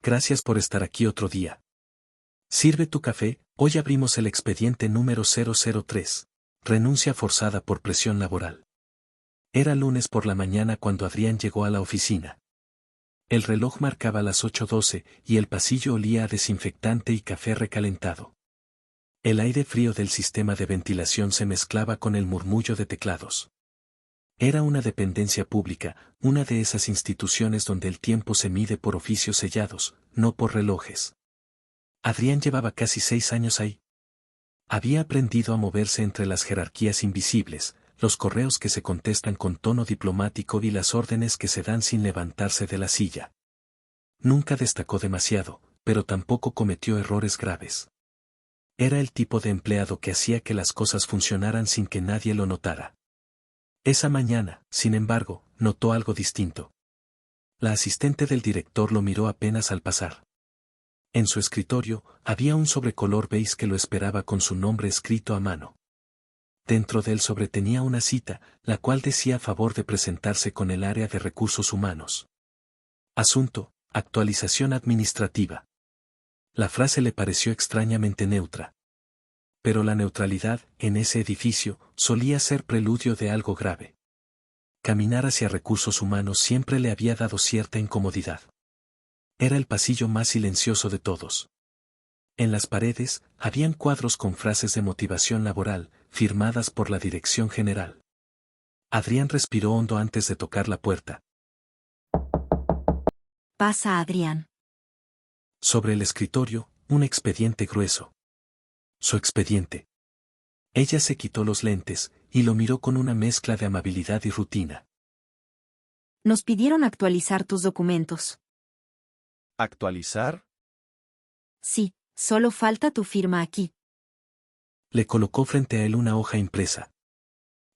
Gracias por estar aquí otro día. Sirve tu café, hoy abrimos el expediente número 003. Renuncia forzada por presión laboral. Era lunes por la mañana cuando Adrián llegó a la oficina. El reloj marcaba las 8:12 y el pasillo olía a desinfectante y café recalentado. El aire frío del sistema de ventilación se mezclaba con el murmullo de teclados. Era una dependencia pública, una de esas instituciones donde el tiempo se mide por oficios sellados, no por relojes. Adrián llevaba casi 6 años ahí. Había aprendido a moverse entre las jerarquías invisibles, los correos que se contestan con tono diplomático y las órdenes que se dan sin levantarse de la silla. Nunca destacó demasiado, pero tampoco cometió errores graves. Era el tipo de empleado que hacía que las cosas funcionaran sin que nadie lo notara. Esa mañana, sin embargo, notó algo distinto. La asistente del director lo miró apenas al pasar. En su escritorio, había un sobre color beige que lo esperaba con su nombre escrito a mano. Dentro del sobre tenía una cita, la cual decía a favor de presentarse con el área de recursos humanos. Asunto: actualización administrativa. La frase le pareció extrañamente neutra. Pero la neutralidad, en ese edificio, solía ser preludio de algo grave. Caminar hacia recursos humanos siempre le había dado cierta incomodidad. Era el pasillo más silencioso de todos. En las paredes, habían cuadros con frases de motivación laboral, firmadas por la dirección general. Adrián respiró hondo antes de tocar la puerta. Pasa, Adrián. Sobre el escritorio, un expediente grueso. Su expediente. Ella se quitó los lentes, y lo miró con una mezcla de amabilidad y rutina. Nos pidieron actualizar tus documentos. ¿Actualizar? Sí, solo falta tu firma aquí. Le colocó frente a él una hoja impresa.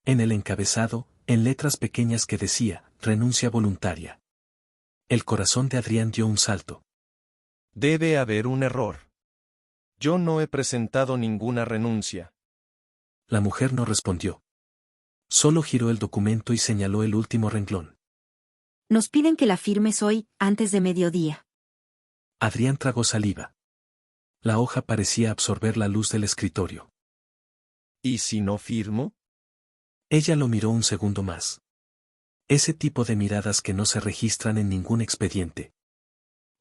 En el encabezado, en letras pequeñas que decía, renuncia voluntaria. El corazón de Adrián dio un salto. Debe haber un error. Yo no he presentado ninguna renuncia. La mujer no respondió. Solo giró el documento y señaló el último renglón. Nos piden que la firmes hoy, antes de mediodía. Adrián tragó saliva. La hoja parecía absorber la luz del escritorio. ¿Y si no firmo? Ella lo miró un segundo más. Ese tipo de miradas que no se registran en ningún expediente.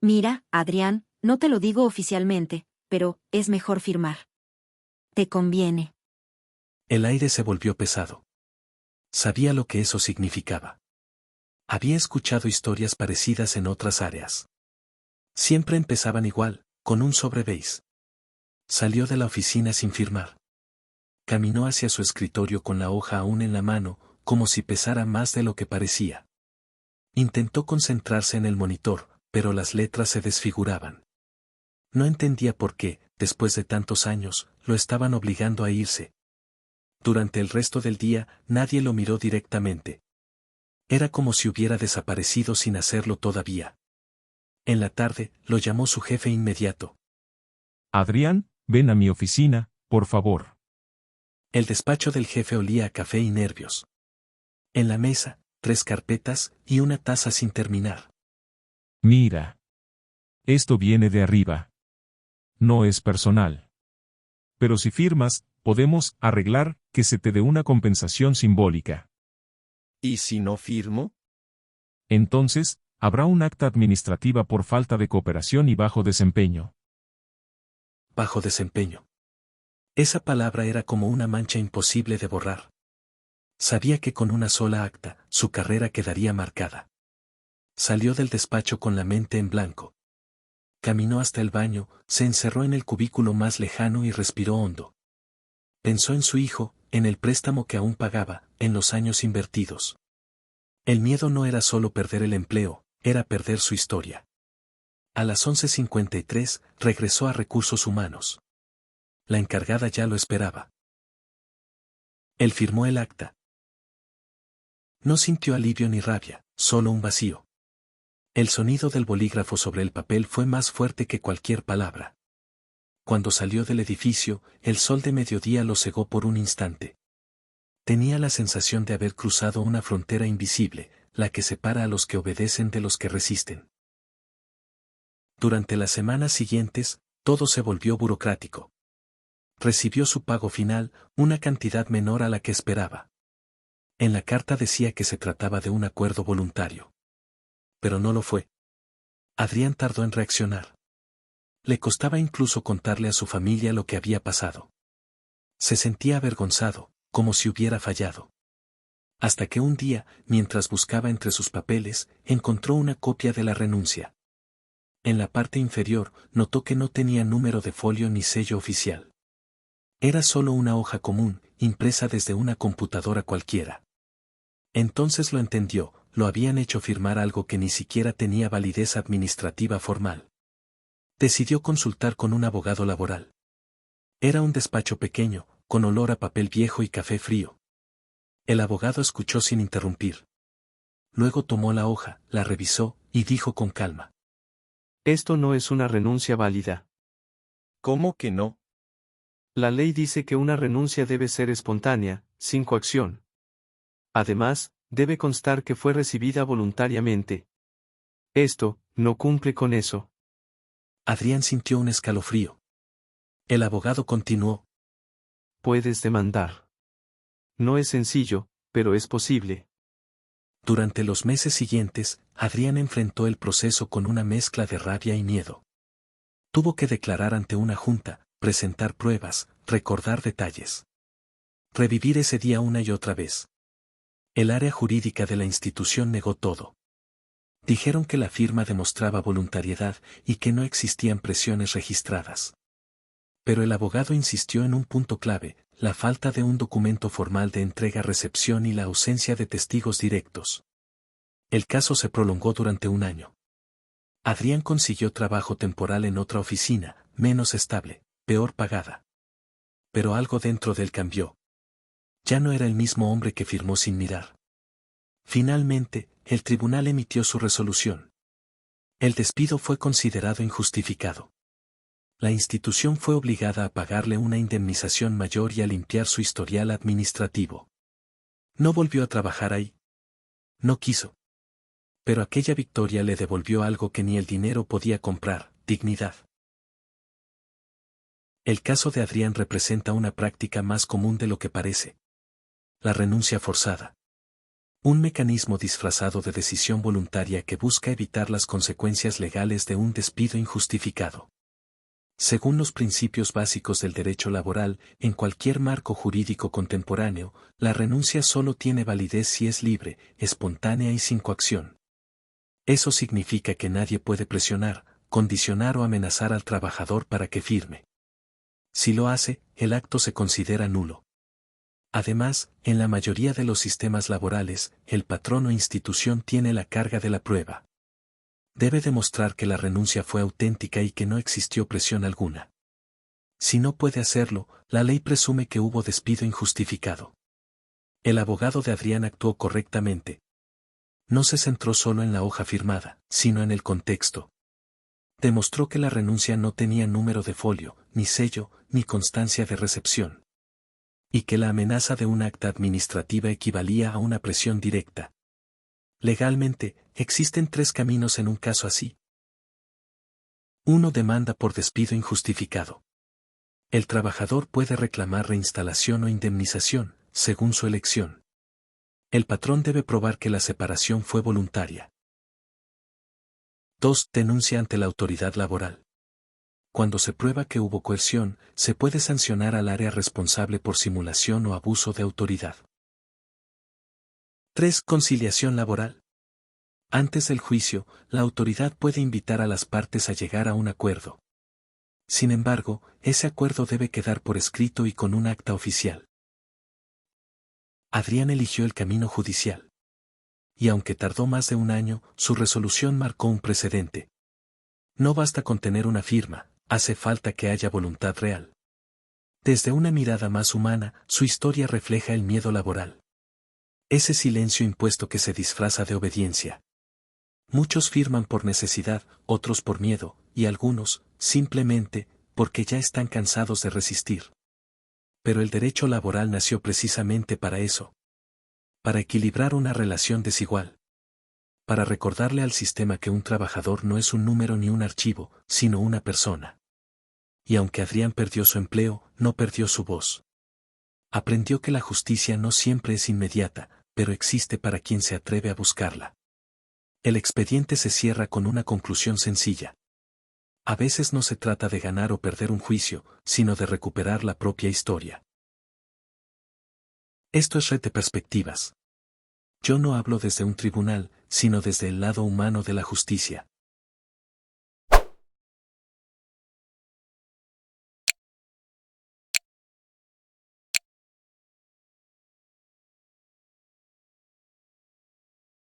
Mira, Adrián, no te lo digo oficialmente, pero es mejor firmar. Te conviene. El aire se volvió pesado. Sabía lo que eso significaba. Había escuchado historias parecidas en otras áreas. Siempre empezaban igual, con un sobre beige. Salió de la oficina sin firmar. Caminó hacia su escritorio con la hoja aún en la mano, como si pesara más de lo que parecía. Intentó concentrarse en el monitor, pero las letras se desfiguraban. No entendía por qué, después de tantos años, lo estaban obligando a irse. Durante el resto del día, nadie lo miró directamente. Era como si hubiera desaparecido sin hacerlo todavía. En la tarde, lo llamó su jefe inmediato. Adrián, ven a mi oficina, por favor. El despacho del jefe olía a café y nervios. En la mesa, 3 carpetas y una taza sin terminar. Mira. Esto viene de arriba. No es personal. Pero si firmas, podemos arreglar que se te dé una compensación simbólica. ¿Y si no firmo? Entonces, habrá un acta administrativa por falta de cooperación y bajo desempeño. Bajo desempeño. Esa palabra era como una mancha imposible de borrar. Sabía que con una sola acta, su carrera quedaría marcada. Salió del despacho con la mente en blanco. Caminó hasta el baño, se encerró en el cubículo más lejano y respiró hondo. Pensó en su hijo, en el préstamo que aún pagaba, en los años invertidos. El miedo no era solo perder el empleo, era perder su historia. A las 11:53, regresó a Recursos Humanos. La encargada ya lo esperaba. Él firmó el acta. No sintió alivio ni rabia, solo un vacío. El sonido del bolígrafo sobre el papel fue más fuerte que cualquier palabra. Cuando salió del edificio, el sol de mediodía lo cegó por un instante. Tenía la sensación de haber cruzado una frontera invisible, la que separa a los que obedecen de los que resisten. Durante las semanas siguientes, todo se volvió burocrático. Recibió su pago final, una cantidad menor a la que esperaba. En la carta decía que se trataba de un acuerdo voluntario. Pero no lo fue. Adrián tardó en reaccionar. Le costaba incluso contarle a su familia lo que había pasado. Se sentía avergonzado, como si hubiera fallado. Hasta que un día, mientras buscaba entre sus papeles, encontró una copia de la renuncia. En la parte inferior, notó que no tenía número de folio ni sello oficial. Era solo una hoja común, impresa desde una computadora cualquiera. Entonces lo entendió, lo habían hecho firmar algo que ni siquiera tenía validez administrativa formal. Decidió consultar con un abogado laboral. Era un despacho pequeño, con olor a papel viejo y café frío. El abogado escuchó sin interrumpir. Luego tomó la hoja, la revisó, y dijo con calma: Esto no es una renuncia válida. ¿Cómo que no? La ley dice que una renuncia debe ser espontánea, sin coacción. Además, debe constar que fue recibida voluntariamente. Esto, no cumple con eso. Adrián sintió un escalofrío. El abogado continuó: Puedes demandar. No es sencillo, pero es posible. Durante los meses siguientes, Adrián enfrentó el proceso con una mezcla de rabia y miedo. Tuvo que declarar ante una junta, presentar pruebas, recordar detalles. Revivir ese día una y otra vez. El área jurídica de la institución negó todo. Dijeron que la firma demostraba voluntariedad y que no existían presiones registradas. Pero el abogado insistió en un punto clave: la falta de un documento formal de entrega-recepción y la ausencia de testigos directos. El caso se prolongó durante un año. Adrián consiguió trabajo temporal en otra oficina, menos estable, peor pagada. Pero algo dentro de él cambió. Ya no era el mismo hombre que firmó sin mirar. Finalmente, el tribunal emitió su resolución. El despido fue considerado injustificado. La institución fue obligada a pagarle una indemnización mayor y a limpiar su historial administrativo. No volvió a trabajar ahí. No quiso. Pero aquella victoria le devolvió algo que ni el dinero podía comprar: dignidad. El caso de Adrián representa una práctica más común de lo que parece. La renuncia forzada. Un mecanismo disfrazado de decisión voluntaria que busca evitar las consecuencias legales de un despido injustificado. Según los principios básicos del derecho laboral, en cualquier marco jurídico contemporáneo, la renuncia solo tiene validez si es libre, espontánea y sin coacción. Eso significa que nadie puede presionar, condicionar o amenazar al trabajador para que firme. Si lo hace, el acto se considera nulo. Además, en la mayoría de los sistemas laborales, el patrón o institución tiene la carga de la prueba. Debe demostrar que la renuncia fue auténtica y que no existió presión alguna. Si no puede hacerlo, la ley presume que hubo despido injustificado. El abogado de Adrián actuó correctamente. No se centró solo en la hoja firmada, sino en el contexto. Demostró que la renuncia no tenía número de folio, ni sello, ni constancia de recepción. Y que la amenaza de un acta administrativa equivalía a una presión directa. Legalmente, existen 3 caminos en un caso así. 1. Demanda por despido injustificado. El trabajador puede reclamar reinstalación o indemnización, según su elección. El patrón debe probar que la separación fue voluntaria. 2. Denuncia ante la autoridad laboral. Cuando se prueba que hubo coerción, se puede sancionar al área responsable por simulación o abuso de autoridad. 3. Conciliación laboral. Antes del juicio, la autoridad puede invitar a las partes a llegar a un acuerdo. Sin embargo, ese acuerdo debe quedar por escrito y con un acta oficial. Adrián eligió el camino judicial. Y aunque tardó más de un año, su resolución marcó un precedente. No basta con tener una firma, hace falta que haya voluntad real. Desde una mirada más humana, su historia refleja el miedo laboral. Ese silencio impuesto que se disfraza de obediencia. Muchos firman por necesidad, otros por miedo, y algunos, simplemente, porque ya están cansados de resistir. Pero el derecho laboral nació precisamente para eso. Para equilibrar una relación desigual. para recordarle al sistema que un trabajador no es un número ni un archivo, sino una persona. Y aunque Adrián perdió su empleo, no perdió su voz. Aprendió que la justicia no siempre es inmediata, pero existe para quien se atreve a buscarla. El expediente se cierra con una conclusión sencilla. A veces no se trata de ganar o perder un juicio, sino de recuperar la propia historia. Esto es Red de Perspectivas. Yo no hablo desde un tribunal, sino desde el lado humano de la justicia.